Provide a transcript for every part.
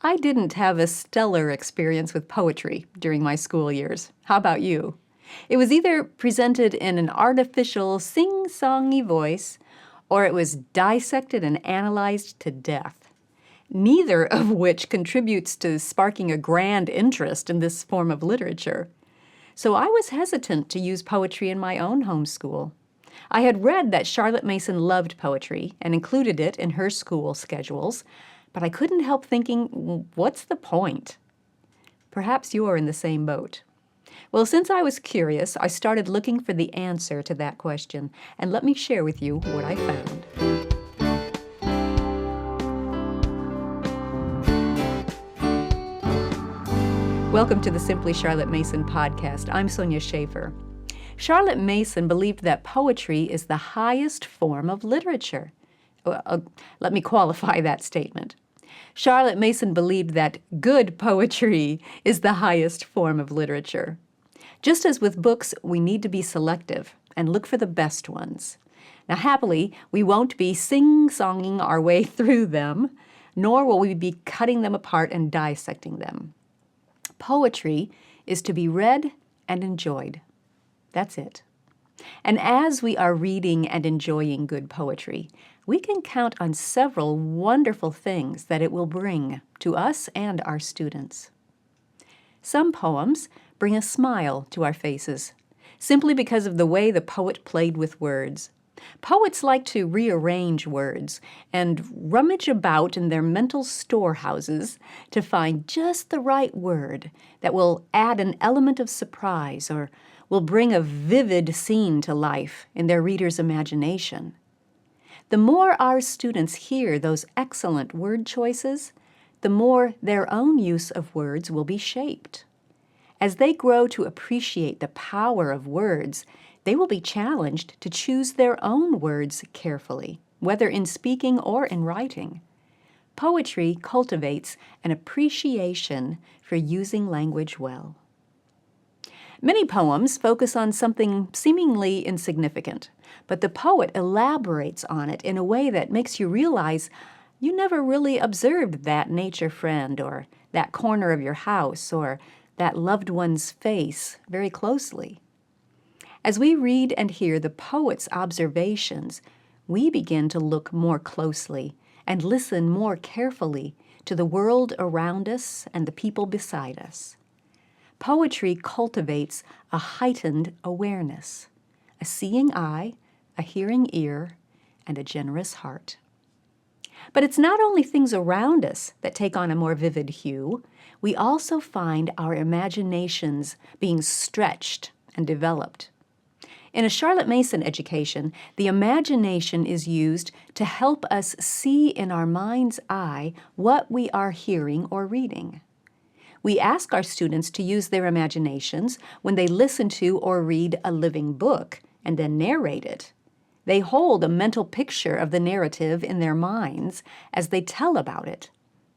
I didn't have a stellar experience with poetry during my school years. How about you? It was either presented in an artificial, sing-songy voice, or it was dissected and analyzed to death, neither of which contributes to sparking a grand interest in this form of literature. So I was hesitant to use poetry in my own homeschool. I had read that Charlotte Mason loved poetry and included it in her school schedules, but I couldn't help thinking, what's the point? Perhaps you're in the same boat. Well, since I was curious, I started looking for the answer to that question, and let me share with you what I found. Welcome to the Simply Charlotte Mason podcast. I'm Sonia Schaefer. Charlotte Mason believed that poetry is the highest form of literature. Let me qualify that statement. Charlotte Mason believed that good poetry is the highest form of literature. Just as with books, we need to be selective and look for the best ones. Now, happily, we won't be sing-songing our way through them, nor will we be cutting them apart and dissecting them. Poetry is to be read and enjoyed. That's it. And as we are reading and enjoying good poetry, we can count on several wonderful things that it will bring to us and our students. Some poems bring a smile to our faces, simply because of the way the poet played with words. Poets like to rearrange words and rummage about in their mental storehouses to find just the right word that will add an element of surprise or will bring a vivid scene to life in their reader's imagination. The more our students hear those excellent word choices, the more their own use of words will be shaped. As they grow to appreciate the power of words, they will be challenged to choose their own words carefully, whether in speaking or in writing. Poetry cultivates an appreciation for using language well. Many poems focus on something seemingly insignificant, but the poet elaborates on it in a way that makes you realize you never really observed that nature friend or that corner of your house or that loved one's face very closely. As we read and hear the poet's observations, we begin to look more closely and listen more carefully to the world around us and the people beside us. Poetry cultivates a heightened awareness, a seeing eye, a hearing ear, and a generous heart. But it's not only things around us that take on a more vivid hue. We also find our imaginations being stretched and developed. In a Charlotte Mason education, the imagination is used to help us see in our mind's eye what we are hearing or reading. We ask our students to use their imaginations when they listen to or read a living book and then narrate it. They hold a mental picture of the narrative in their minds as they tell about it.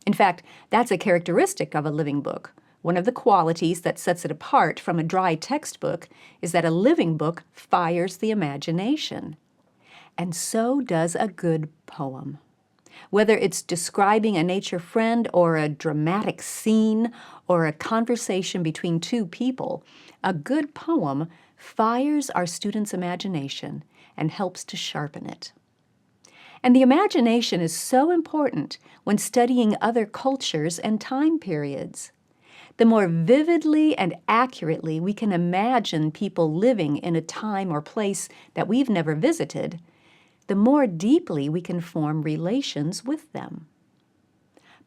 In fact, that's a characteristic of a living book. One of the qualities that sets it apart from a dry textbook is that a living book fires the imagination. And so does a good poem. Whether it's describing a nature friend or a dramatic scene or a conversation between two people, a good poem fires our students' imagination and helps to sharpen it. And the imagination is so important when studying other cultures and time periods. The more vividly and accurately we can imagine people living in a time or place that we've never visited, the more deeply we can form relations with them.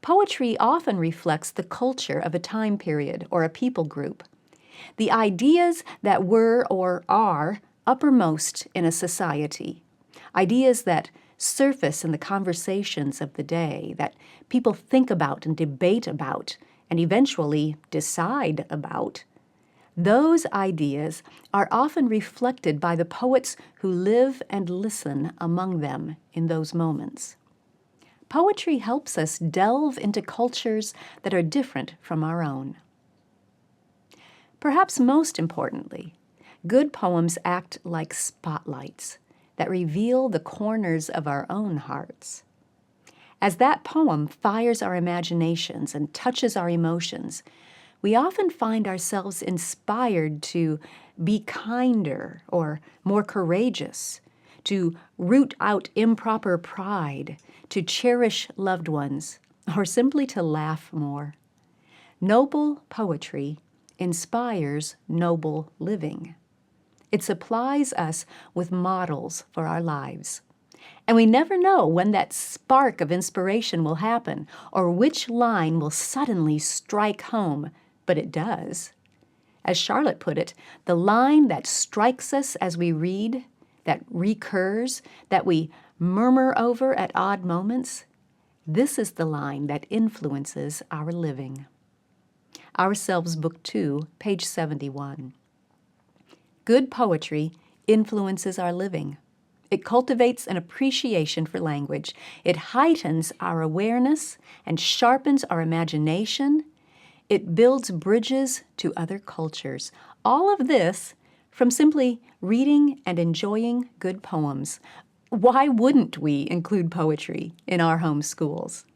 Poetry often reflects the culture of a time period or a people group. The ideas that were or are uppermost in a society, ideas that surface in the conversations of the day, that people think about and debate about, and eventually decide about, those ideas are often reflected by the poets who live and listen among them in those moments. Poetry helps us delve into cultures that are different from our own. Perhaps most importantly, good poems act like spotlights that reveal the corners of our own hearts. As that poem fires our imaginations and touches our emotions, we often find ourselves inspired to be kinder or more courageous, to root out improper pride, to cherish loved ones, or simply to laugh more. Noble poetry inspires noble living. It supplies us with models for our lives. And we never know when that spark of inspiration will happen or which line will suddenly strike home, but it does. As Charlotte put it, the line that strikes us as we read, that recurs, that we murmur over at odd moments, this is the line that influences our living. Ourselves, Book 2, page 71. Good poetry influences our living. It cultivates an appreciation for language. It heightens our awareness and sharpens our imagination. It builds bridges to other cultures. All of this from simply reading and enjoying good poems. Why wouldn't we include poetry in our home schools?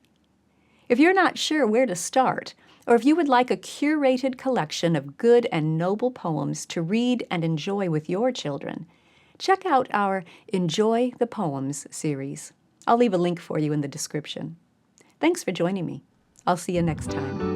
If you're not sure where to start, or if you would like a curated collection of good and noble poems to read and enjoy with your children, check out our Enjoy the Poems series. I'll leave a link for you in the description. Thanks for joining me. I'll see you next time.